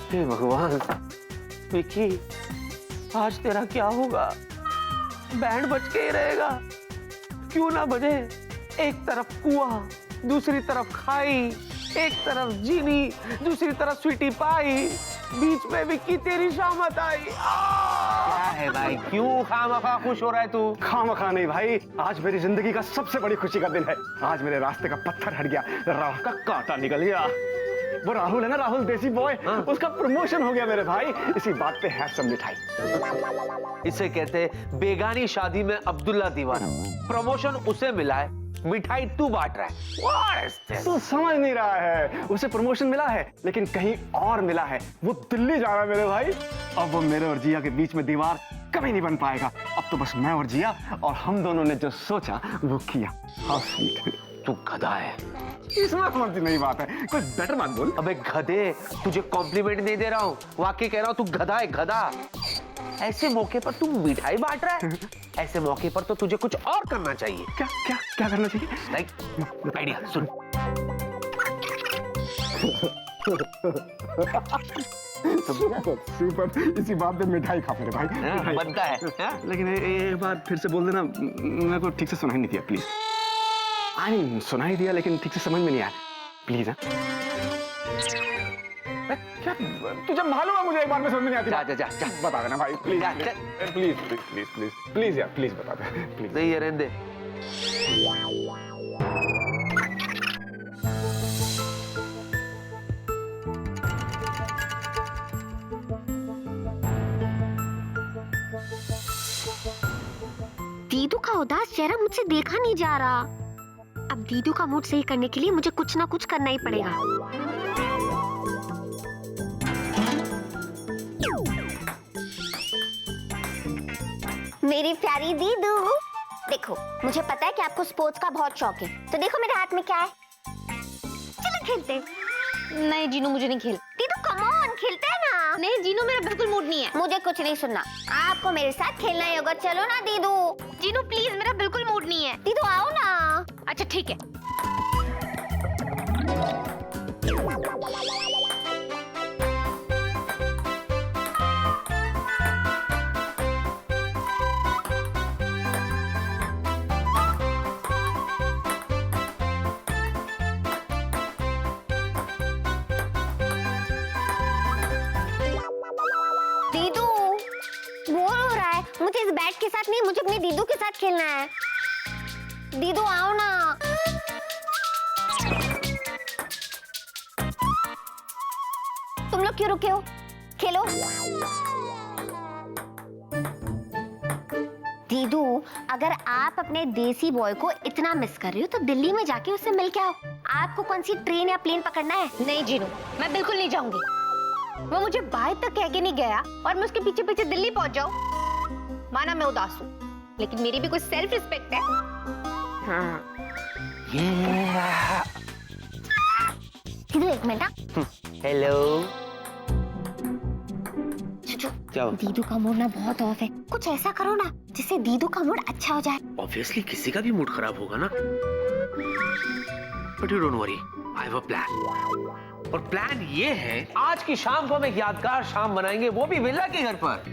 हे भगवान, विकी, आज तेरा क्या होगा? बैंड बज के ही रहेगा, क्यों ना बजे। एक तरफ कुआं, दूसरी तरफ खाई, एक तरफ जीनी, दूसरी तरफ स्वीटी पाई, बीच में विक्की तेरी शामत आई। क्या है भाई, क्यों खामखा खुश हो रहा है तू? खामखा नहीं भाई, आज मेरी जिंदगी का सबसे बड़ी खुशी का दिन है। आज मेरे रास्ते का पत्थर हट गया, राह का कांटा निकल गया। वो राहुल है ना, राहुल देसी बॉय, उसका प्रमोशन हो गया मेरे भाई। इसी बात पे है सब मिठाई। इसे कहते हैं बेगानी शादी में अब्दुल्ला दीवाना। प्रमोशन उसे मिला है, मिठाई तू बांट रहा है। What is this? तू समझ नहीं रहा है, उसे प्रमोशन मिला है लेकिन कहीं और मिला है। वो दिल्ली जा रहा है मेरे भाई। अब वो मेरे और जिया के बीच में दीवार कभी नहीं बन पाएगा। अब तो बस मैं और जिया, और हम दोनों ने जो सोचा वो किया। How sweet। तू गधा है। इसमें कौन सी नई बात है, कोई बेटर बात बोल। अबे गधे, तुझे कॉम्प्लीमेंट नहीं दे रहा हूँ, वाकई कह रहा हूँ, तू गधा है, गधा। ऐसे मौके पर तू मिठाई बांट रहा है, ऐसे मौके पर तो तुझे कुछ और करना चाहिए। क्या क्या क्या करना चाहिए? लाइक आइडिया सुन। सुपर, इसी बात पे मिठाई खा मेरे भाई। बनता है। लेकिन एक बार फिर से बोल देना, मेरे को ठीक से सुनाई नहीं दिया प्लीज। आई सुनाई दिया लेकिन ठीक से समझ में नहीं आया, प्लीज। क्या तुझे मालूम है मुझे एक बार में समझ में नहीं आती? जा जा जा जा बता देना भाई प्लीज, जा, please please please please please यार, प्लीज बता दे प्लीज। नहीं है, रहने दे। दीदू का उदास चेहरा मुझसे देखा नहीं जा रहा। अब दीदू का मूड सही करने के लिए मुझे कुछ ना कुछ करना ही पड़ेगा। मेरी प्यारी दीदू, देखो मुझे पता है कि आपको स्पोर्ट्स का बहुत शौक है, तो देखो मेरे हाथ में क्या है। चलो खेलते हैं। नहीं जीनू, मुझे नहीं खेल। दीदू कम ऑन, खेलते हैं ना। नहीं जीनू, मेरा बिल्कुल मूड नहीं है। मुझे कुछ नहीं सुनना, आपको मेरे साथ खेलना ही होगा। चलो ना दीदू। जीनू प्लीज, मेरा बिल्कुल मूड नहीं है। दीदू आओ ना। अच्छा ठीक है। दीदू बोर हो रहा है, मुझे इस बैट के साथ नहीं, मुझे अपनी दीदू के साथ खेलना है। दीदू आओ ना। तुम लोग क्यों रुके हो, खेलो। दीदू, अगर आप अपने देसी बॉय को इतना मिस कर रही हो तो दिल्ली में जाके उससे मिल के आओ। आपको कौन सी ट्रेन या प्लेन पकड़ना है? नहीं जीनू, मैं बिल्कुल नहीं जाऊंगी। वो मुझे बाय तक कह के नहीं गया और मैं उसके पीछे पीछे दिल्ली पहुंच जाऊं। माना मैं उदास हूँ, लेकिन मेरी भी कोई सेल्फ रिस्पेक्ट है। हाँ। दीदू एक मिनट। हेलो। क्या? दीदू का मूड ना बहुत ऑफ है, कुछ ऐसा करो ना जिससे दीदू का मूड अच्छा हो जाए। ऑब्वियसली किसी का भी मूड खराब होगा ना, but you don't worry, I have a plan. और प्लान ये है, आज की शाम को हम एक यादगार शाम बनाएंगे, वो भी विला के घर पर।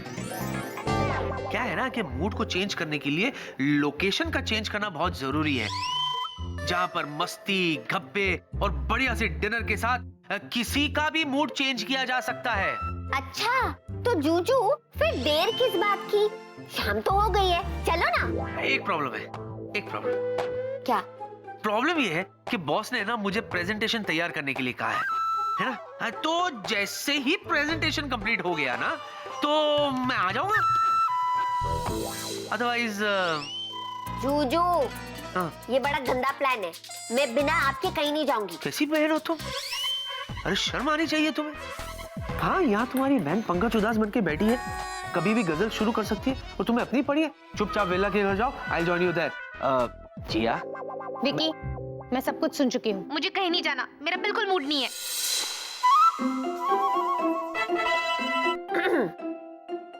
क्या है ना कि मूड को चेंज करने के लिए लोकेशन का चेंज करना बहुत जरूरी है, जहां पर मस्ती, गप्पे और बढ़िया से डिनर के साथ किसी का भी मूड चेंज किया जा सकता है। अच्छा, तो जूजू फिर देर किस बात की? शाम तो हो गई है, चलो ना। एक प्रॉब्लम है, एक प्रॉब्लम। क्या प्रॉब्लम ये है कि बॉस ने ना मुझे प्रेजेंटेशन तैयार करने के लिए कहा है ना? तो जैसे ही प्रेजेंटेशन कंप्लीट हो गया ना, तो मैं आ जाऊंगा। अदरवाइज जूजू, हाँ। ये बड़ा गंदा प्लान है। मैं बिना आपके कहीं नहीं जाऊंगी। कैसी बहन हो तुम? अरे शर्म आनी चाहिए तुम्हें। हाँ, यहाँ तुम्हारी बहन पंकज उदास बन के बैठी है, कभी भी गजल शुरू कर सकती है, और तुम्हें अपनी पड़ी है। चुपचाप वेला के घर जाओ, आई जॉइन यू देयर। जिया, विकी, मैं सब कुछ सुन चुकी हूँ, मुझे कहीं नहीं जाना, मेरा बिल्कुल मूड नहीं है।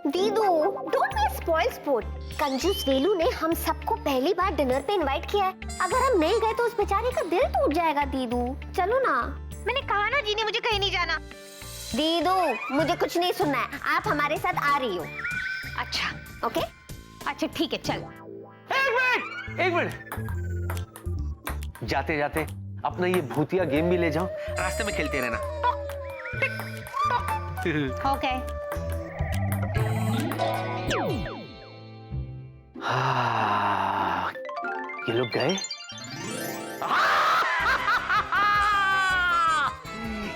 दीदू, डोंट बी स्पॉइल स्पोर्ट। कंजूस वेलू ने हम सबको पहली बार डिनर पे इनवाइट किया है। अगर हम नहीं गए तो उस बेचारे का दिल टूट जाएगा। दीदू चलो ना। मैंने कहा ना जीनी, मुझे कहीं नहीं जाना। दीदू मुझे कुछ नहीं सुनना है, आप हमारे साथ आ रही हो। अच्छा ओके अच्छा ठीक है चल। एक मिनट जाते जाते अपना ये भूतिया गेम भी ले जाओ, रास्ते में खेलते रहना। ओके हाँ, ये लोग गए।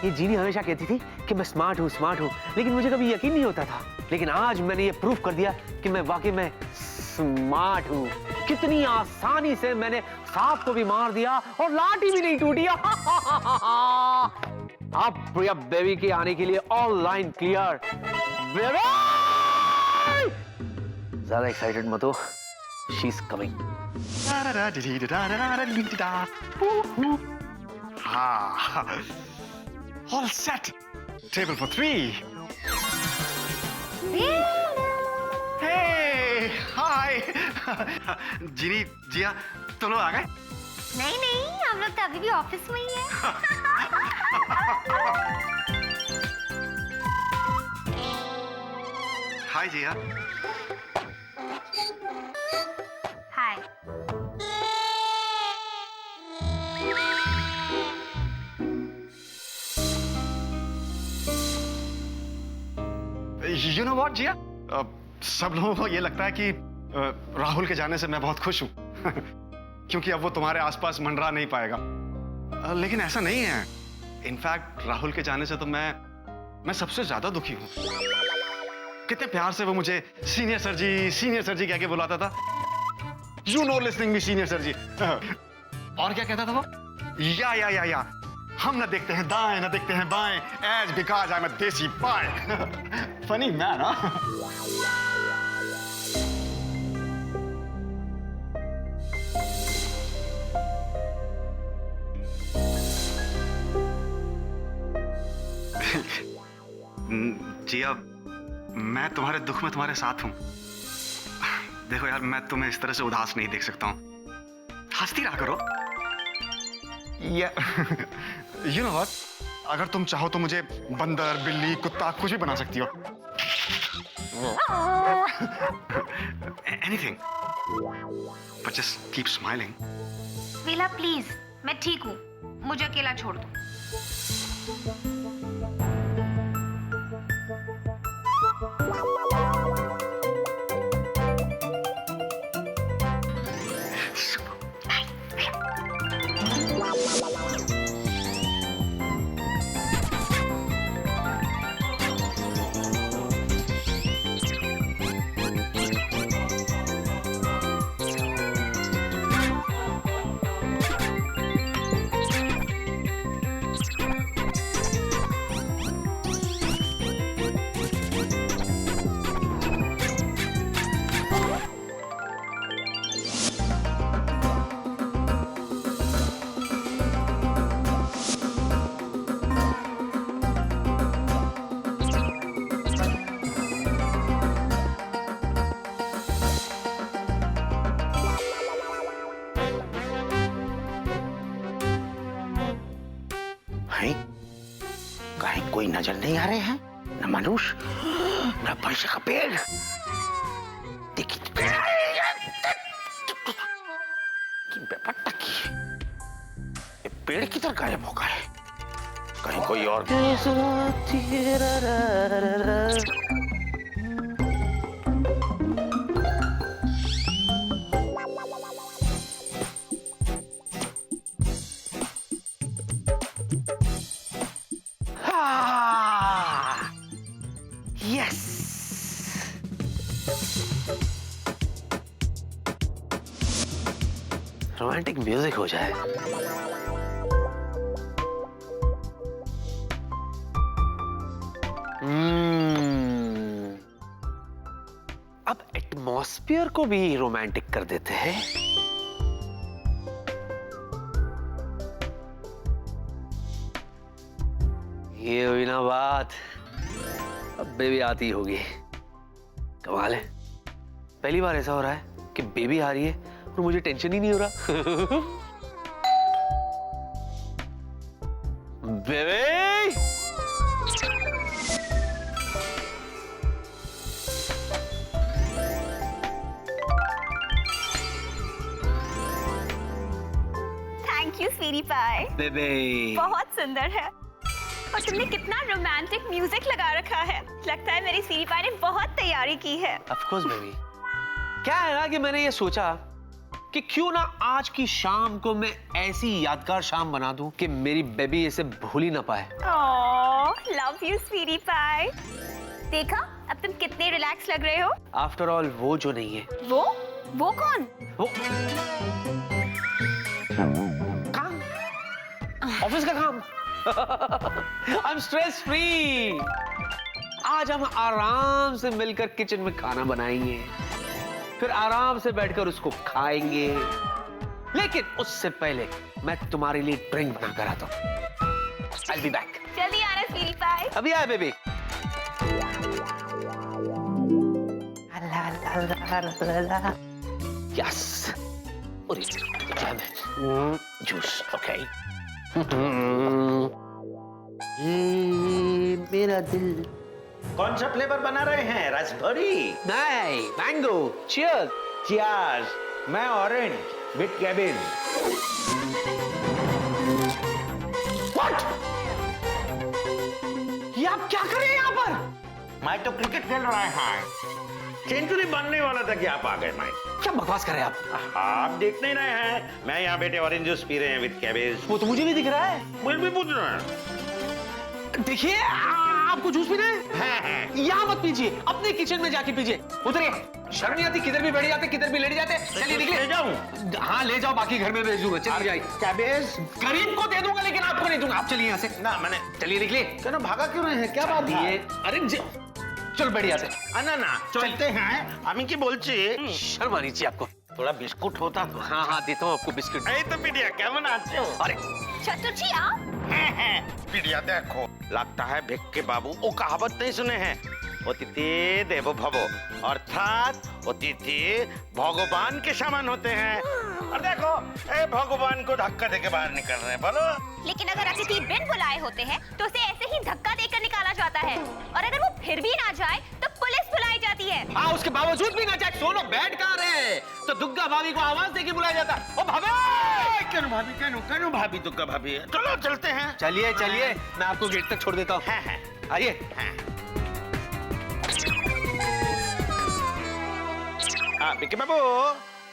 ये जीनी हमेशा कहती थी कि मैं स्मार्ट हूँ, लेकिन मुझे कभी यकीन नहीं होता था। लेकिन आज मैंने ये प्रूफ कर दिया कि मैं वाकई में स्मार्ट हूँ। कितनी आसानी से मैंने सांप को भी मार दिया और लाठी भी नहीं टूटी। अब प्रिया बेबी के आने के लिए ऑल लाइन क्लियर। बेबी ज्यादा एक्साइटेड मत हो, she is coming. All set. Table for 3. Hey, hi. जीनी जिया तुम लोग आ गए? नहीं हम लोग तो अभी भी ऑफिस में ही हैं। हाय जिया। हाय। You know what, जिया? सब लोगों को ये लगता है कि राहुल के जाने से मैं बहुत खुश हूँ क्योंकि अब वो तुम्हारे आसपास मंडरा नहीं पाएगा। लेकिन ऐसा नहीं है। इनफैक्ट राहुल के जाने से तो मैं सबसे ज्यादा दुखी हूँ। कितने प्यार से वो मुझे सीनियर सर जी कह के बुलाता था। You know listening me senior sir ji. और क्या कहता था वो? या हम ना देखते हैं दाएं ना देखते हैं बाएं, as because I'm a देसी बाय। फनी मैन, हाँ? जिया, मैं तुम्हारे दुख में तुम्हारे साथ हूं। देखो यार, मैं तुम्हें इस तरह से उदास नहीं देख सकता हूं। हंसती रहा करो। You know what? अगर तुम चाहो तो मुझे बंदर, बिल्ली, कुत्ता कुछ भी बना सकती हो। Anything. But just keep smiling. वीला प्लीज, मैं ठीक हूँ, मुझे अकेला छोड़ दो। कहीं कोई नजर नहीं आ रहे हैं? न मनुष्य न पैसे का पेड़। देखिए पेड़ किधर गायब हो गए? कहीं कोई और? यस, रोमांटिक म्यूजिक हो जाए। अब एटमॉस्फेयर को भी रोमांटिक कर देते हैं। ये हुई ना बात। अब बेबी आती होगी। कमाल है, पहली बार ऐसा हो रहा है कि बेबी आ रही है और मुझे टेंशन ही नहीं हो रहा। बेबी स्वीटी पाई। बेबे बहुत सुंदर है और तुमने कितना रोमांटिक म्यूजिक लगा रखा है। लगता है मेरी स्वीटी पाई ने बहुत तैयारी की है। Of course baby. क्या है ना कि मैंने ये सोचा कि क्यों ना आज की शाम को मैं ऐसी यादगार शाम बना दूं कि मेरी बेबी इसे भूल ही ना पाए। ओह लव यू स्वीटी पाई। देखा अब तुम कितने रिलैक्स लग रहे हो। आफ्टर ऑल वो जो नहीं है वो कौन? वो काम, ऑफिस का काम। I am stress free. आज हम आराम से मिलकर किचन में खाना बनाएंगे, फिर आराम से बैठकर उसको खाएंगे। लेकिन उससे पहले मैं तुम्हारे लिए ड्रिंक बना कर आता हूँ। I'll be back। जल्दी आना स्वीटी पाई। अभी आए बेबी। यस। और क्या है? जूस। ओके। मेरा दिल। कौन सा फ्लेवर बना रहे हैं? रास्पबेरी? नहीं, मैंगो। चीयर्स। चियर्स। मैं ऑरेंज विद कैबेज। व्हाट? ये आप क्या कर रहे हैं यहाँ पर? मैं तो क्रिकेट खेल रहा है। सेंचुरी बनने वाला था कि आप आ गए। मैं क्या बकवास कर रहे हैं आप देख नहीं रहे हैं? मैं यहाँ बैठे ऑरेंज जूस पी रहे हैं विद कैबेज। वो तो मुझे भी दिख रहा है। मुझे भी पूछ रहे हैं। देखिए आपको जूस पीना है? यहाँ मत पीजिए, अपने किचन में जाके पीजिए। उतरिए। शर्म नहीं आती? किधर भी बैठ जाते, किधर भी लेट जाते। चलिए निकलिए। ले जाऊं? हाँ ले जाओ, बाकी घर में भेज दूंगा। चलिए जाइए। कैबेज गरीब को दे दूंगा लेकिन आपको नहीं दूंगा। आप चलिए यहाँ से। ना मैंने। चलिए निकलिए। क्यों भागा क्यों रहे हैं? क्या बात है? अरे चल बढ़िया से। ना ना चलते हैं। আমি কি বলছি? शर्म आनी चाहिए आपको। थोड़ा बिस्कुट होता तो। हाँ हाँ देता हूँ आपको बिस्किट। এই তো পিডিয়া কেমন আছো? अरे चतुर्थी आप पिडिया देखो, लगता है भिक्के बाबू वो कहावत नहीं सुने हैं, अतिथि देवो भव, अर्थात अतिथि भगवान के समान होते हैं। और देखो ए भगवान को धक्का देके बाहर निकल रहे हैं। बोलो। लेकिन अगर अतिथि बिन बुलाए होते हैं तो उसे ऐसे ही धक्का देकर निकाला जाता है, और अगर वो फिर भी ना जाए तो पुलिस बुलाई जाती है। हाँ उसके बावजूद भी ना जाए। सोनो बैठ कहाँ रहे? तो दुग्गा भाभी को आवाज देके बुलाया जाता। ओ भाभी! क्यों भाभी? क्यों भाभी? दुग्गा भाभी है। चलो चलते हैं। चलिए चलिए, मैं आपको गेट तक छोड़ देता हूँ। हाँ, हाँ। आइए। बिक्की बाबू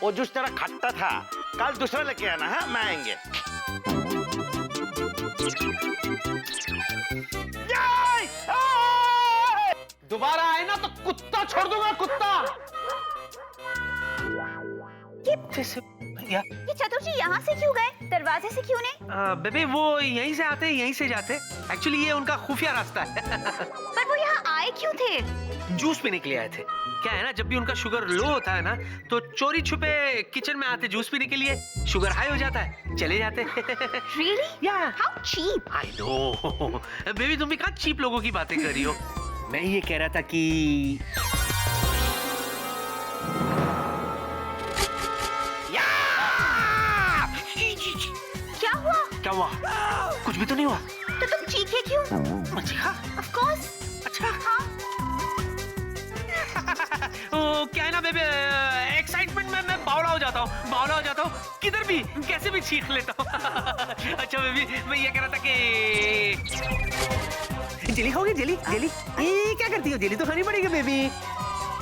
वो जूस तेरा खट्टा था, कल दूसरा लेके आना। हाँ मैं आएंगे। दोबारा आए ना तो कुत्ता छोड़ दूंगा, कुत्ता। ये चतुर्थी यहाँ से क्यों गए? दरवाजे से क्यों नहीं? बेबी वो यहीं से आते यहीं से जाते। एक्चुअली ये उनका खुफिया रास्ता है। पर वो यहाँ आए क्यों थे? जूस पीने के लिए आए थे। क्या है ना, जब भी उनका शुगर लो होता है ना तो चोरी छुपे किचन में आते जूस पीने के लिए। शुगर हाई हो जाता है, चले जाते। Really? Yeah. How cheap? I know. Baby तुम भी कहाँ चीप लोगों की बातें कर रही हो। मैं ये कह रहा था कि क्या हुआ? क्या हुआ? कुछ भी तो नहीं हुआ। तो तुम चीखे क्यों? अच्छा Of course. अच्छा। हाँ। ओ, क्या है ना बेबी, एक्साइटमेंट में मैं बावला हो जाता हूँ, किधर भी कैसे भी चीख लेता हूँ। अच्छा बेबी मैं ये कह रहा था कि जेली खाओगे? जेली ये क्या करती हो? जेली तो खानी पड़ेगी बेबी।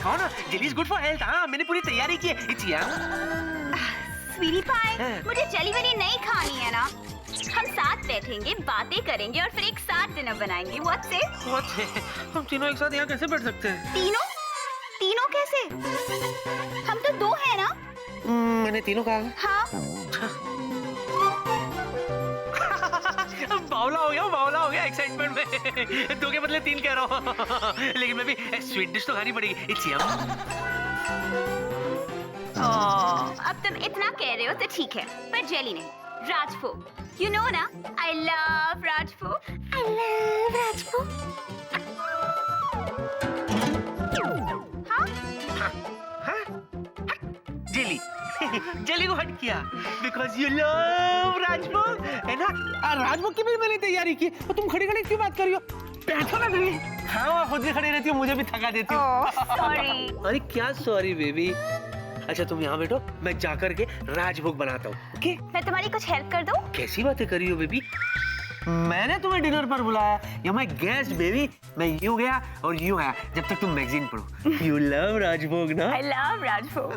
खाओ ना, jelly is good for health. हाँ मैंने पूरी तैयारी की है। इट्स स्वीटी पाई, हाँ। मुझे जली वली नहीं खानी है ना। हम साथ बैठेंगे, बातें करेंगे और फिर एक साथ डिनर बनाएंगे। What's it? हम तीनों एक साथ यहाँ कैसे बैठ सकते हैं? तीनों कैसे? हम तो दो हैं ना। मैंने तीनों कहा। हाँ। बावला हो गया एक्साइटमेंट में। दो के बदले तीन कह रहा हूँ। लेकिन मैं भी स्वीट डिश तो खानी पड़ेगी। इट्स अब तुम इतना कह रहे हो तो ठीक है, पर जेली नहीं, राजभोग। You know ना, I love rajbhog. Jelly jelly को हट किया बिकॉज यू लव राजभोग है ना। राजभोग की भी मैंने तैयारी की। और तुम खड़ी खड़ी क्यों बात कर रही हो? बैठो ना बेबी। हाँ खुद भी खड़ी रहती हो, मुझे भी थका देती हो। सॉरी। अरे क्या सॉरी बेबी, अच्छा तुम यहाँ बैठो, मैं जाकर के राजभोग बनाता हूँ। ओके? मैं तुम्हारी कुछ हेल्प कर दूं? कैसी बातें कर रही हो बेबी? मैंने तुम्हें डिनर पर बुलाया, या मैं गेस्ट बेबी। मैं यूं गया और यूं आया जब तक तुम मैगजीन पढ़ो। यू लव राजभोग ना? I love rajbhog.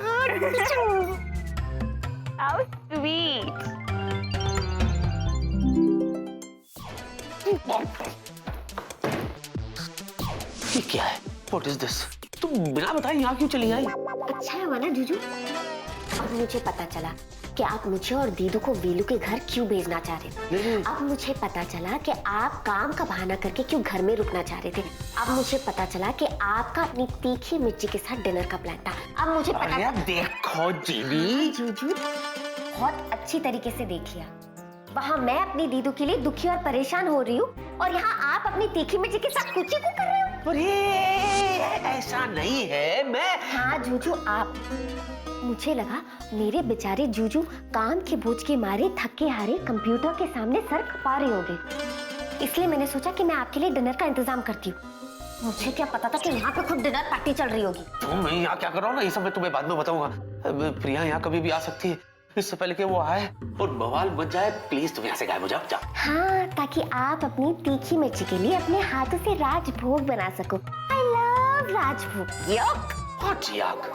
How sweet। ये क्या है? What is this? तुम बिना बताए यहाँ क्यों चली आई? अच्छा हुआ ना जीजू, अब मुझे पता चला कि आप मुझे और दीदू को वीलू के घर क्यों भेजना चाह रहे थे। अब मुझे पता चला कि आप काम का बहाना करके क्यों घर में रुकना चाह रहे थे। अब मुझे पता चला कि आपका अपनी तीखी मिर्ची के साथ डिनर का प्लान था। अब मुझे पता अरे देखो जीवी, जीजू बहुत अच्छी तरीके से देख लिया। वहाँ मैं अपनी दीदू के लिए दुखी और परेशान हो रही हूँ, और यहाँ आप अपनी तीखी मिर्ची के साथ कुछ कर रहे हो। अरे ऐसा नहीं है। मैं हाँ जूजू, आप, मुझे लगा मेरे बेचारे जूजू काम के बोझ के मारे थके हारे कंप्यूटर के सामने सर खपा रहे होंगे, इसलिए मैंने सोचा कि मैं आपके लिए डिनर का इंतजाम करती हूँ। मुझे क्या पता था कि यहाँ पे खुद डिनर पार्टी चल रही होगी। तुम यहाँ क्या कर रहा हो ना, ये सब मैं तुम्हें बाद में बताऊंगा। प्रिया यहाँ कभी भी आ सकती है, इससे पहले कि वो आए और बवाल मच जाए। प्लीज तुम यहाँ से गायब हो जाओ, जाओ। हाँ, ताकि आप अपनी तीखी मिर्ची के लिए अपने हाथों से राजभोग बना सको। I love rajbhog. Yuck! What yuck?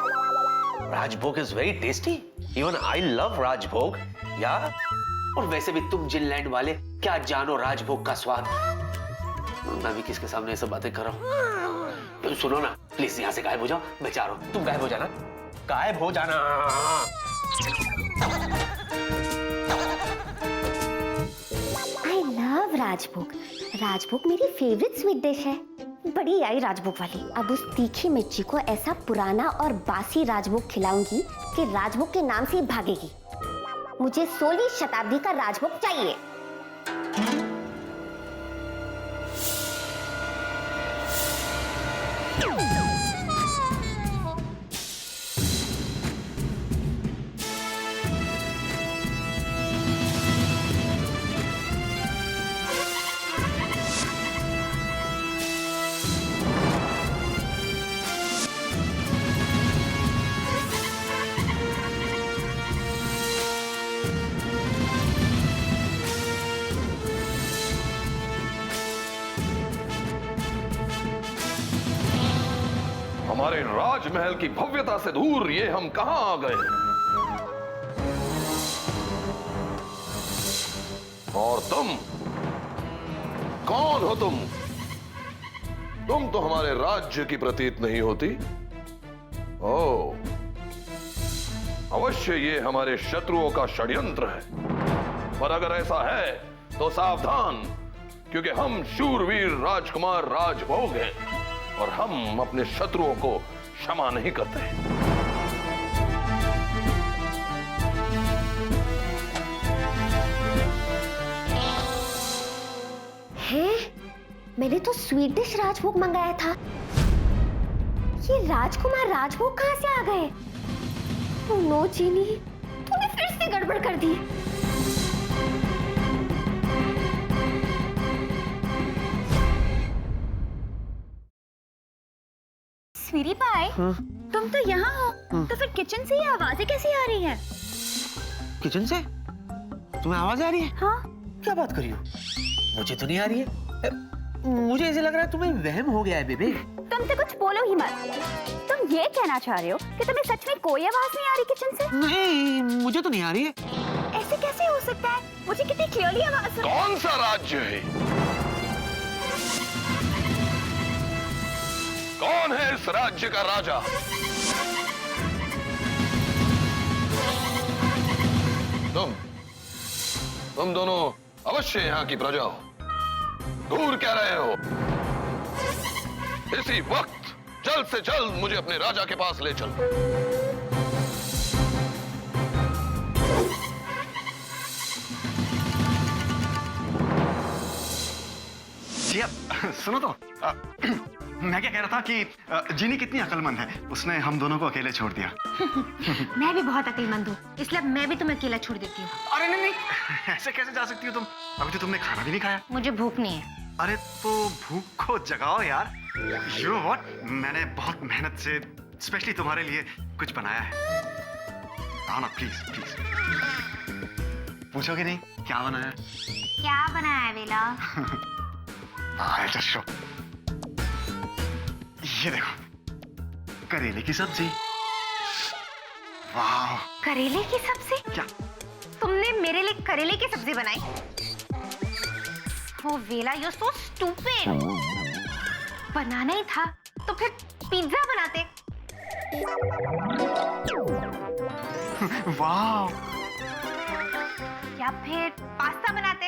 Rajbhog is very tasty. Even I love राजभोग। या और वैसे भी तुम जिनलैंड वाले क्या जानो राजभोग का स्वाद। मैं भी किसके सामने ये सब बातें कर रहा हूँ। सुनो ना, प्लीज यहाँ से गायब हो जाओ, मैं चाह रहा हूँ। तुम गायब हो जाना, गायब हो जाना। I love राजभोग। राजभोग मेरी फेवरेट स्वीट डिश है। बड़ी आई राजभोग वाली। अब उस तीखी मिर्ची को ऐसा पुराना और बासी राजभोग खिलाऊंगी कि राजभोग के नाम से ही भागेगी। मुझे 16वीं शताब्दी का राजभोग चाहिए। हमारे राजमहल की भव्यता से दूर ये हम कहां आ गए? और तुम कौन हो? तुम तो हमारे राज्य की प्रतीत नहीं होती। ओह, अवश्य ये हमारे शत्रुओं का षड्यंत्र है। पर अगर ऐसा है तो सावधान, क्योंकि हम शूरवीर राजकुमार राजभोग हैं और हम अपने शत्रुओं को क्षमा नहीं करते। हैं? मैंने तो स्वीट डिश राजभोग मंगाया था। ये राजकुमार राजभोग कहां से आ गए? ओह नो चीनी, तूने फिर से गड़बड़ कर दी। स्वीटी पाई, तुम तो यहाँ हो, तो फिर किचन से ये आवाजें कैसी आ रही हैं? किचन से तुम्हें आवाज आ रही है? हाँ। क्या बात कर रही हो? मुझे तो नहीं आ रही है। मुझे ऐसे लग रहा है तुम्हें वहम हो गया है बेबे। तुमसे कुछ बोलो ही मत। तुम ये कहना चाह रहे हो कि तुम्हें सच में कोई आवाज नहीं आ रही किचन से? नहीं, मुझे तो नहीं आ रही है। ऐसे कैसे हो सकता है? मुझे कितनी क्लियरली आवाज सुनाई। कौन सा राज्य है? कौन है इस राज्य का राजा? तुम दोनों अवश्य यहाँ की प्रजा हो। दूर क्या रहे हो? इसी वक्त जल्द से जल्द मुझे अपने राजा के पास ले चलो। जी सुनो तो, मैं क्या कह रहा था कि जीनी कितनी अक्लमंद है, उसने हम दोनों को अकेले छोड़ दिया। मैं भी बहुत अक्लमंद हूँ, इसलिए मैं भी तुम्हें अकेला छोड़ देती हूँ। अरे नहीं नहीं, ऐसे कैसे जा सकती हो तुम? अभी तो तुमने खाना भी नहीं खाया। मुझे भूख नहीं है। अरे तो भूख को जगाओ यार। यू नो व्हाट, मैंने बहुत मेहनत से स्पेशली तुम्हारे लिए कुछ बनाया है। बताओ ना प्लीज प्लीज। पूछोगे नहीं क्या बनाया? क्या बनाया है वेला? I'll just show। ये देखो, करेले की सब्जी। वाह। करेले की सब्जी? क्या? तुमने मेरे लिए करेले की सब्जी बनाई? वो वेला, यू सो स्टूपिड। बनाना ही था तो फिर पिज्जा बनाते। वाह। या फिर पास्ता बनाते।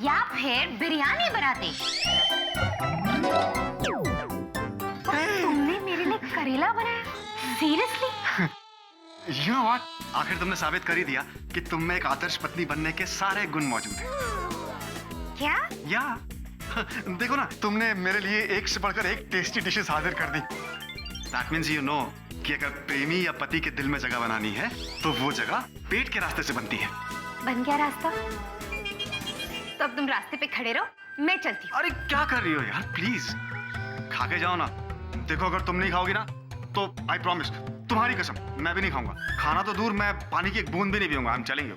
या फिर बिरयानी बनाते। और तुमने मेरे लिए करेला बनाया? सीरियसली? You know what? आखिर तुमने साबित कर ही दिया कि तुम में एक आदर्श पत्नी बनने के सारे गुण मौजूद हैं। क्या? या देखो ना, तुमने मेरे लिए एक से बढ़कर एक टेस्टी डिशेस हाजिर कर दी। That means you know कि अगर प्रेमी या पति के दिल में जगह बनानी है तो वो जगह पेट के रास्ते से बनती है। बन गया रास्ता? तो अब तुम रास्ते पे खड़े रहो, मैं चलती हूँ। अरे क्या कर रही हो यार, प्लीज खा के जाओ ना। देखो अगर तुम नहीं खाओगी ना तो आई प्रॉमिस, तुम्हारी कसम, मैं भी नहीं खाऊंगा। खाना तो दूर, मैं पानी की एक बूंद भी नहीं पीऊंगा। हम चलेंगे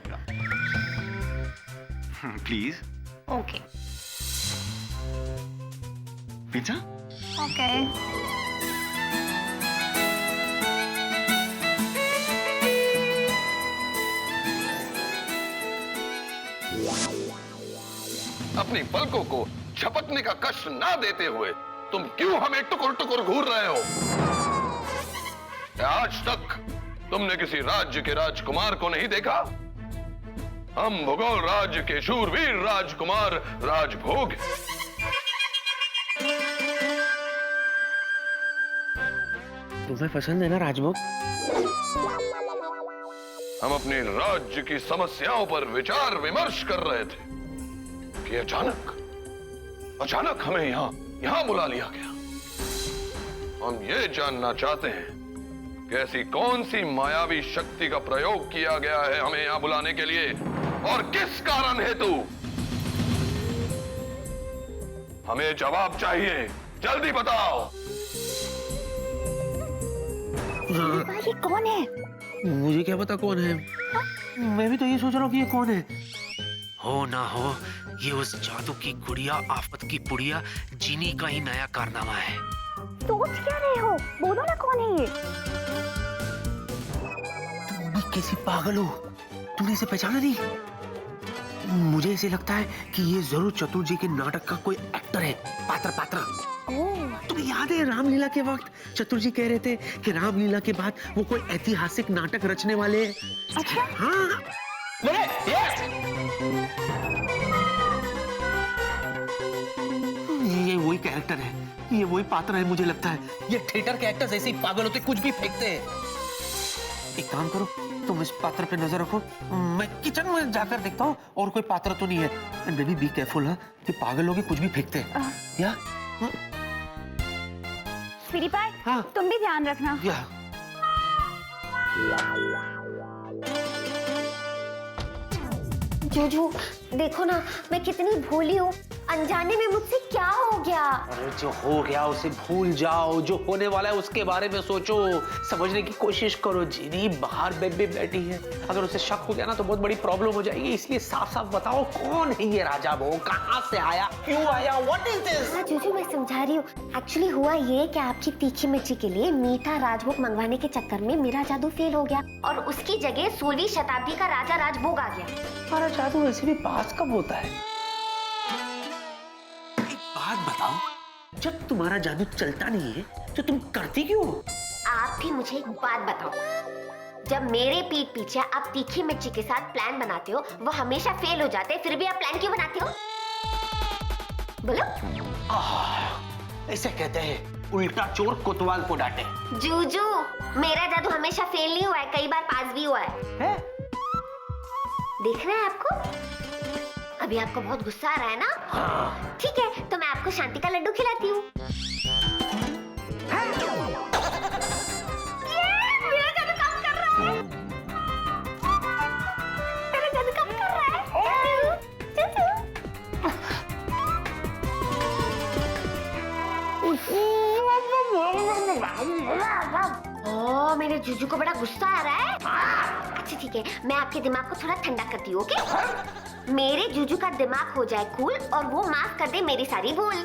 प्लीज। Okay pizza? ओके। अपनी पलकों को झपकने का कष्ट ना देते हुए तुम क्यों हमें टुकुर टुकुर घूर रहे हो? आज तक तुमने किसी राज्य के राजकुमार को नहीं देखा? हम भूगोल राज्य के शूरवीर राजकुमार राजभोग। तुम्हें पसंद है ना राजभोग? हम अपने राज्य की समस्याओं पर विचार विमर्श कर रहे थे कि अचानक हमें यहां बुला लिया गया। हम ये जानना चाहते हैं कि ऐसी कौन सी मायावी शक्ति का प्रयोग किया गया है हमें यहां बुलाने के लिए, और किस कारण हेतु? हमें जवाब चाहिए, जल्दी बताओ। ये कौन है? मुझे क्या पता कौन है। मैं भी तो ये सोच रहा हूँ कि ये कौन है। हो ना हो ये उस जादू की गुड़िया, आफत की पुड़िया जीनी का ही नया कारनामा है। सोच क्या रहे हो? बोलो ना कौन है ये? तुम भी कैसी पागल हो, तुमने इसे पहचाना नहीं? मुझे ऐसे लगता है कि ये जरूर चतुर जी के नाटक का कोई एक्टर है, पात्र। तुम्हें याद है रामलीला के वक्त चतुर जी कह रहे थे कि रामलीला के बाद वो कोई ऐतिहासिक नाटक रचने वाले हैं। अच्छा? हाँ। ये वही कैरेक्टर है, ये वही पात्र है। मुझे लगता है ये थिएटर के एक्टर्स ऐसे ही पागल होते, कुछ भी फेंकते हैं। एक काम करो, तुम इस पात्र पे नजर रखो, मैं किचन में जाकर देखता हूँ और कोई पात्र तो नहीं है। एंड बेबी बी केयरफुल है कि पागल लोग कुछ भी फेंकते हैं। या स्वीटी पाई, हाँ। तुम भी ध्यान रखना। या जूजू देखो ना, मैं कितनी भोली हूँ। अनजाने में मुझसे क्या हो गया? अरे जो हो गया उसे भूल जाओ, जो होने वाला है उसके बारे में सोचो, समझने की कोशिश करो। जीनी बाहर बेड पे बैठी है, अगर उसे शक हो गया ना तो बहुत बड़ी प्रॉब्लम हो जाएगी। इसलिए साफ साफ बताओ कौन है ये राजा वो, कहाँ से आया, क्यों आया, व्हाट इज दिस? हाँ जूजू, मैं समझा रही हूँ। एक्चुअली हुआ ये कि आपकी तीखी मिर्ची के लिए मीठा राजभोग मंगवाने के चक्कर में मेरा जादू फेल हो गया और उसकी जगह 16वीं शताब्दी का राजा राजभोग आ गया। हमारा जादू वैसे भी पास कब होता है? बात बताओ, जब तुम्हारा जादू चलता नहीं है तो तुम करती क्यों? आप भी मुझे एक बात बताओ, जब मेरे पीठ पीछे आप तीखी मिर्ची के साथ प्लान बनाते हो वो हमेशा फेल हो जाते हैं, फिर भी आप प्लान क्यों बनाते हो? बोलो। ऐसे कहते हैं उल्टा चोर कोतवाल को डांटे। जूजू, मेरा जादू हमेशा फेल नहीं हुआ है, कई बार पास भी हुआ है। देख रहे हैं आपको? अभी आपको बहुत गुस्सा आ रहा है ना? हाँ। ठीक है, तो मैं आपको शांति का लड्डू खिलाती हूँ। मेरा जादू काम कर रहा है। मेरा जादू काम कर रहा है। जीजू को बड़ा गुस्सा आ रहा है। अच्छा ठीक है, मैं आपके दिमाग को थोड़ा ठंडा करती हूँ, ओके? मेरे जीजू का दिमाग हो जाए कूल और वो माफ कर दे मेरी सारी भूल।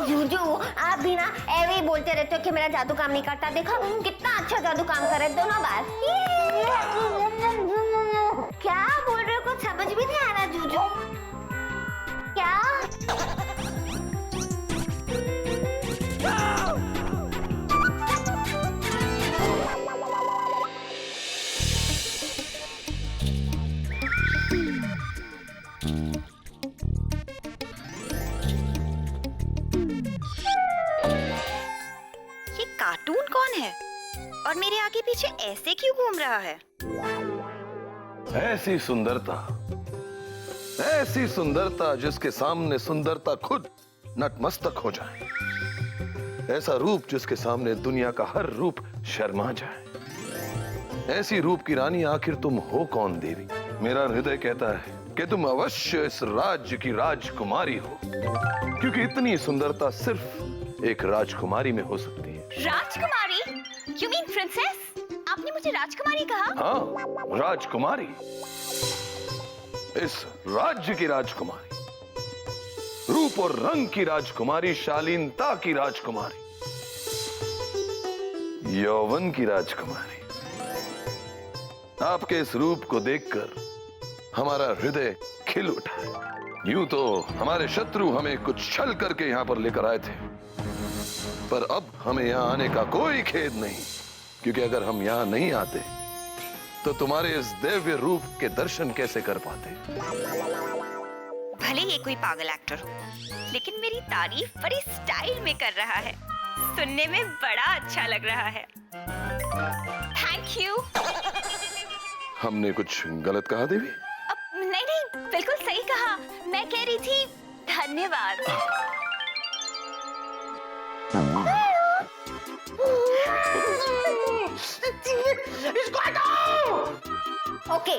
जीजू आप भी ना ऐसे ही बोलते रहते हो कि मेरा जादू काम नहीं करता। देखो कितना अच्छा जादू काम कर रहे दोनों बार। क्या बोल रहे हो, कुछ समझ भी नहीं आ रहा जीजू। क्या? ये कार्टून कौन है और मेरे आगे पीछे ऐसे क्यों घूम रहा है? ऐसी सुंदरता जिसके सामने सुंदरता खुद नतमस्तक हो जाए। ऐसा रूप जिसके सामने दुनिया का हर रूप शर्मा जाए। ऐसी रूप की रानी आखिर तुम हो कौन देवी? मेरा हृदय कहता है कि तुम अवश्य इस राज्य की राजकुमारी हो, क्योंकि इतनी सुंदरता सिर्फ एक राजकुमारी में हो सकती है। राजकुमारी? You mean princess? आपने मुझे राजकुमारी कहा? हाँ, राजकुमारी। इस राज्य की राजकुमारी, रूप और रंग की राजकुमारी, शालीनता की राजकुमारी, यौवन की राजकुमारी। आपके इस रूप को देखकर हमारा हृदय खिल उठा है। यूं तो हमारे शत्रु हमें कुछ छल करके यहां पर लेकर आए थे, पर अब हमें यहां आने का कोई खेद नहीं, क्योंकि अगर हम यहां नहीं आते तो तुम्हारे इस दिव्य रूप के दर्शन कैसे कर पाते? भले ये कोई पागल एक्टर हो, लेकिन मेरी तारीफ बड़ी स्टाइल में कर रहा है। सुनने में बड़ा अच्छा लग रहा है। Thank you. हमने कुछ गलत कहा देवी? नहीं नहीं, बिल्कुल सही कहा। मैं कह रही थी धन्यवाद। इसको हटाओ। ओके।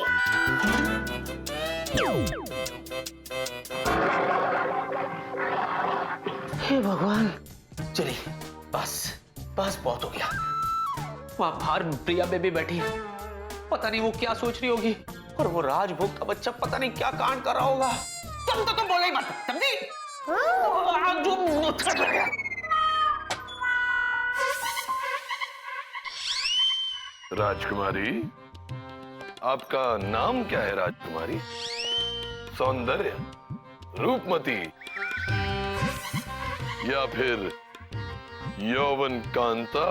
हे भगवान, चलिए बस बस बहुत हो गया। वहां बाहर प्रिया बेबी बैठी है, पता नहीं वो क्या सोच रही होगी, और वो राजभोग का बच्चा पता नहीं क्या कांड कर रहा होगा। तुम तो बोले ही मत, समझी? राजकुमारी, आपका नाम क्या है राजकुमारी? सौंदर्य, रूपमती, या फिर यौवन कांता?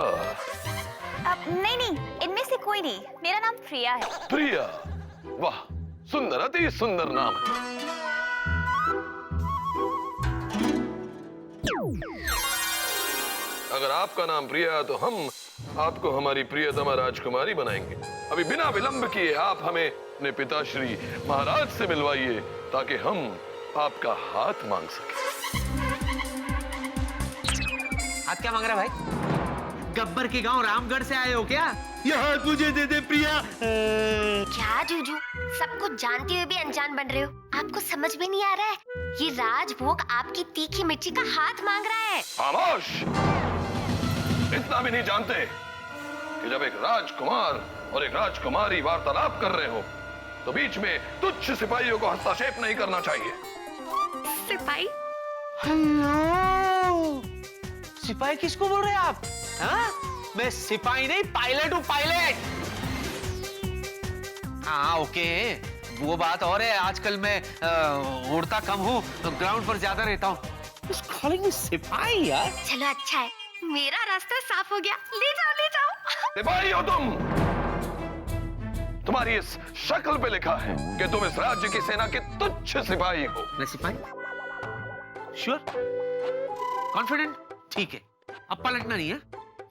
नहीं नहीं, इनमें से कोई नहीं। मेरा नाम प्रिया है। प्रिया, वाह, सुंदर, अति सुंदर नाम है। अगर आपका नाम प्रिया है तो हम आपको हमारी प्रियतमा राजकुमारी बनाएंगे। अभी बिना विलंब किए आप हमें अपने पिताश्री महाराज से मिलवाइए, ताकि हम आपका हाथ मांग सकें। हाथ क्या मांग रहा है भाई? गब्बर के गांव रामगढ़ से आए हो क्या? ये हाथ मुझे दे दे प्रिया। क्या जूजू, सब कुछ जानते हुए भी अनजान बन रहे हो? आपको समझ में नहीं आ रहा है? ये राजभोग आपकी तीखी मिर्ची का हाथ मांग रहा है। खामोश! इतना भी नहीं जानते कि जब एक राजकुमार और एक राजकुमारी वार्तालाप कर रहे हो तो बीच में तुच्छ सिपाहियों को हस्तक्षेप नहीं करना चाहिए। सिपाही? हेलो, सिपाही किसको बोल रहे हैं आप? हाँ? मैं सिपाही नहीं, पायलट हूँ, पायलट। हाँ ओके, वो बात और है। आजकल मैं उड़ता कम हूँ, तो ग्राउंड पर ज्यादा रहता हूँ। सिपाही यार। चलो अच्छा है, मेरा रास्ता साफ हो गया। ले जाओ ले जाओ। सिपाही हो तुम? तुम्हारी इस शक्ल पे लिखा है कि तुम इस राज्य की सेना के तुच्छ सिपाही हो। मैं सिपाही? श्योर? कॉन्फिडेंट? ठीक है, अब पलटना नहीं है।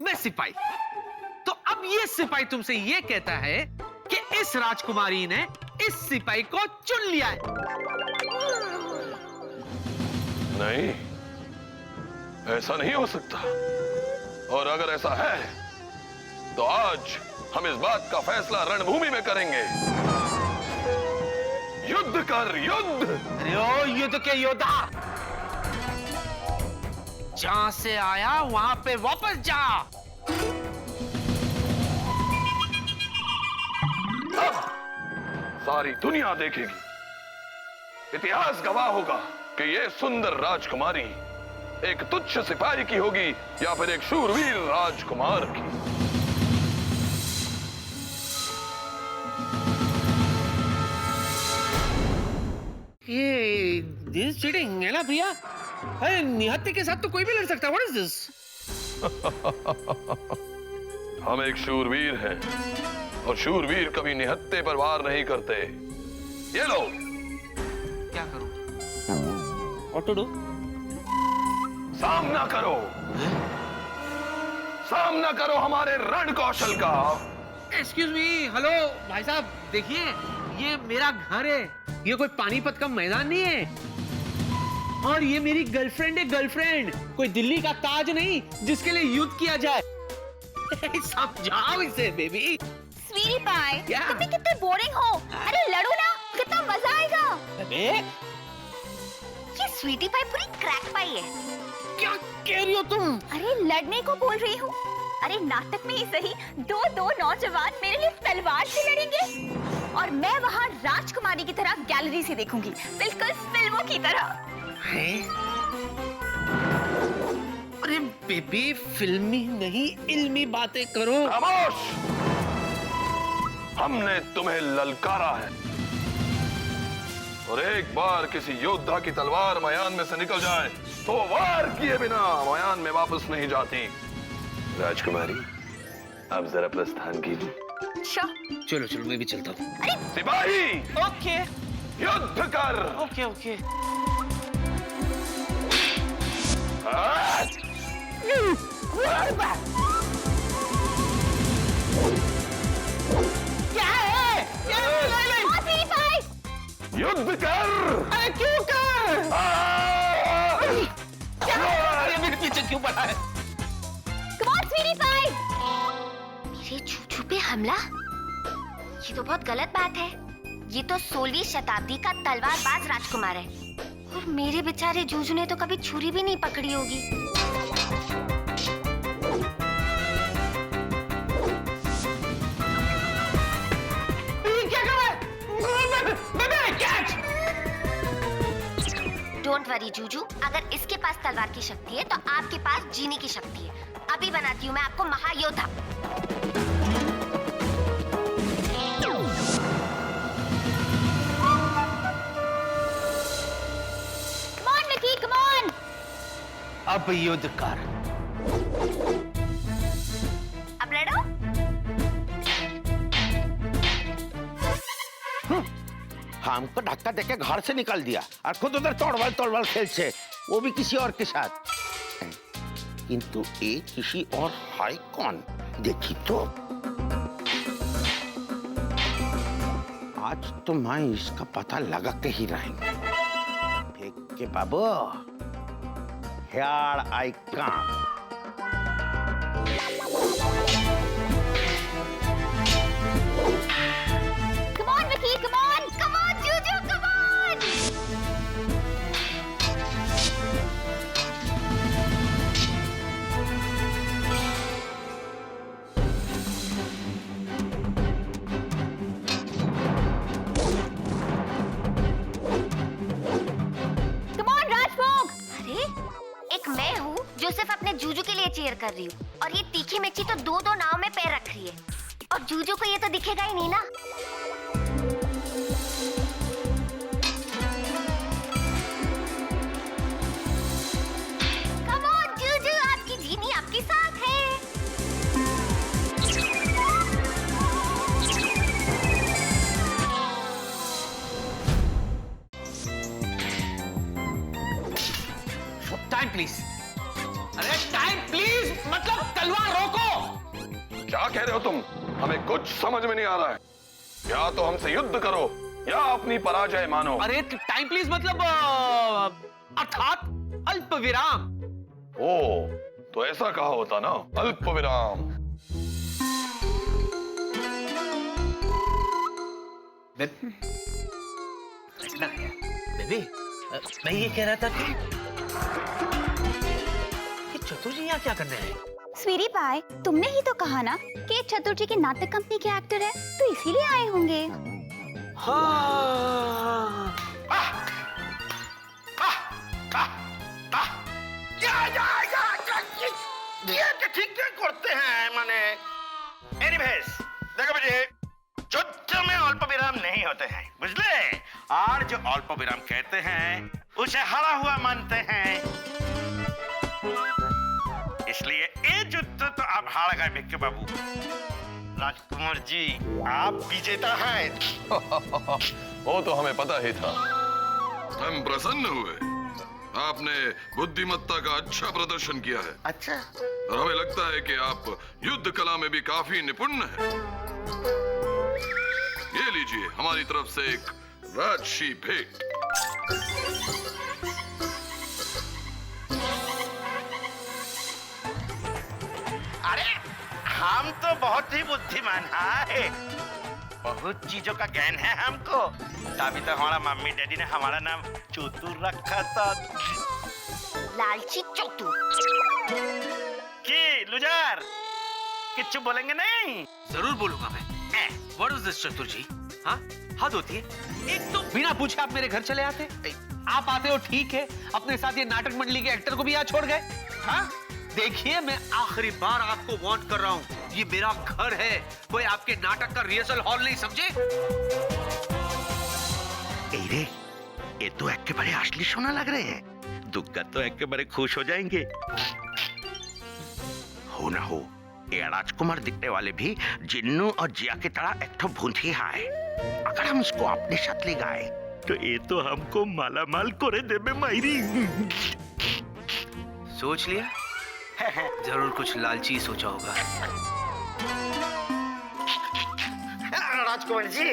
मैं सिपाही। तो अब ये सिपाही तुमसे ये कहता है कि इस राजकुमारी ने इस सिपाही को चुन लिया है। नहीं, ऐसा नहीं हो सकता। और अगर ऐसा है तो आज हम इस बात का फैसला रणभूमि में करेंगे। युद्ध कर, युद्ध! अरे ओ, ये तो क्या योद्धा? जहां से आया वहां पे वापस जा। अब सारी दुनिया देखेगी, इतिहास गवाह होगा कि ये सुंदर राजकुमारी एक तुच्छ सिपाही की होगी या फिर एक शूरवीर राजकुमार की। ये दिस चीटिंग है ना भैया? अरे निहत्थे के साथ तो कोई भी लड़ सकता है। What is this? हम एक शूरवीर हैं और शूरवीर कभी निहत्थे पर वार नहीं करते। ये लो। क्या करूं? What to do? सामना करो, सामना करो हमारे रण कौशल का। एक्सक्यूज मी, हेलो भाई साहब, देखिए ये मेरा घर है, ये कोई पानीपत का मैदान नहीं है। और ये मेरी गर्लफ्रेंड है, गर्लफ्रेंड, कोई दिल्ली का ताज नहीं जिसके लिए युद्ध किया जाए। समझाओ इसे बेबी। स्वीटी पाई, क्या? तुम भी कितने बोरिंग हो। अरे लड़ो ना, कितना मजा आएगा। अबे ये स्वीटी पाई पूरी क्रैक पाई है। क्या कह रही हो तुम? अरे लड़ने को बोल रही हूँ। अरे नाटक में ही सही दो नौजवान मेरे लिए तलवार से लड़ेंगे और मैं वहाँ राजकुमारी की तरह गैलरी से देखूंगी, बिल्कुल फिल्मों की तरह। अरे बेबी, फिल्मी नहीं इल्मी बातें करो। खामोश! हमने तुम्हें ललकारा है और एक बार किसी योद्धा की तलवार मैदान में से निकल जाए तो वार किए बिना मैदान में वापस नहीं जाती। राजकुमारी, आप जरा प्रस्थान कीजिए। चलो चलो, मैं भी चलता हूँ। सिपाही, ओके युद्ध कर। Okay okay. क्या है? युद्ध कर। अरे क्यों कर? क्या? अरे मेरे पीछे क्यों पड़ा है? मेरे चूचू पे हमला? ये तो बहुत गलत बात है। ये तो 16वीं शताब्दी का तलवारबाज राजकुमार है और मेरे बेचारे जूजू ने तो कभी छुरी भी नहीं पकड़ी होगी। क्या कर रहा है? कैच! डोंट वरी जूजू, अगर इसके पास तलवार की शक्ति है तो आपके पास जीने की शक्ति है। अभी बनाती हूँ मैं आपको महायोद्धा। अब युद्ध कर। अब लड़ो। हमको धक्का देके घर से निकाल दिया और खुद उधर तोड़वाल खेल से, वो भी किसी और के साथ। किंतु ये किसी और है कौन? देखी तो आज तो मैं इसका पता लगा के ही रहेंगे। फेंक के बाबू, here I come. Come on, Vicky, come on, Juju, come on. Come on, Rajbhog. अरे, एक मैं हूँ जो सिर्फ अपने जूजू के लिए चीयर कर रही हूँ और ये तीखी मिर्ची तो दो नाव में पैर रख रही है और जूजू को ये तो दिखेगा ही नहीं ना। Come on, जूजू, आपकी जीनी आपके साथ है। Time please. अरे टाइम प्लीज मतलब तलवार रोको। क्या कह रहे हो तुम? हमें कुछ समझ में नहीं आ रहा है। या तो हमसे युद्ध करो या अपनी पराजय मानो। अरे टाइम प्लीज मतलब अर्थात अल्प विराम। ओ, तो ऐसा कहा होता ना, अल्प विराम। बेबी, मैं ये कह रहा था कि चतुर जी यहाँ क्या करने आए? स्वीटी पाई, तुमने ही तो कहा ना कि चतुर जी की नाटक कंपनी के एक्टर है, तो इसीलिए आए होंगे। हाँ। ठीक करते हैं माने। एनीवेज, देखो मुझे युद्ध में अल्प विराम नहीं होते हैं, बुझले? और जो अल्प विराम कहते हैं उसे हारा हुआ मानते हैं। इसलिए ये युद्ध तो आप हार गए भिक्के बाबू। राजकुमार जी, आप विजेता हैं। वो तो हमें पता ही था। हम प्रसन्न हुए, आपने बुद्धिमत्ता का अच्छा प्रदर्शन किया है। अच्छा, और हमें लगता है कि आप युद्ध कला में भी काफी निपुण हैं। ये लीजिए हमारी तरफ से एक राजसी भेंट। अरे हम तो बहुत ही बुद्धिमान हैं, बहुत चीजों का ज्ञान है हमको, तभी तो हमारा मम्मी डैडी ने हमारा नाम चतुर रखा था। लालची चतुर। की लुजार, किच्चू बोलेंगे नहीं? जरूर बोलूंगा मैं। What is this, चतुर जी? हाँ, हद होती है। एक तो बिना पूछे आप मेरे घर चले आते। आप आते हो ठीक है, अपने साथ ये नाटक मंडली के एक्टर को भी यहाँ छोड़ गए। हाँ, देखिए मैं आखिरी बार आपको वार्न कर रहा हूँ, ये मेरा घर है, कोई आपके नाटक का रिहर्सल हॉल नहीं, समझे? रे, ये तो एक के बड़े असली सोना लग रहे हैं, दुख कर तो एक के बड़े खुश हो जाएंगे। हो ना हो, ये राजकुमार दिखने वाले भी जिन्नू और जिया की तरह एक तो भूंथी है। अगर हम इसको अपने साथ ले गए तो ये तो हमको माला माल करे देबे मायरी। सोच लिया? जरूर कुछ लालची सोचा होगा। राजकुमार जी,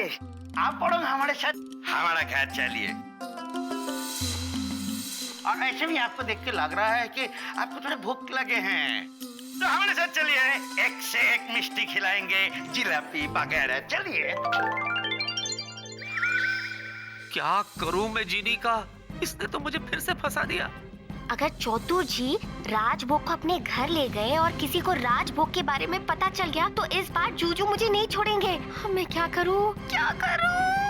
आप पढ़ो हमारे साथ, हमारा घर चलिए। और ऐसे भी आपको देख के लग रहा है कि आपको थोड़े भूख लगे हैं, तो हमारे साथ चलिए, एक से एक मिष्टी खिलाएंगे, जिलापी वगैरह। चलिए। क्या करूं मैं जीनी का? इसने तो मुझे फिर से फंसा दिया। अगर चतुर जी राजभोग को अपने घर ले गए और किसी को राजभोग के बारे में पता चल गया तो इस बार जूजू मुझे नहीं छोड़ेंगे। मैं क्या करूं? क्या करूं?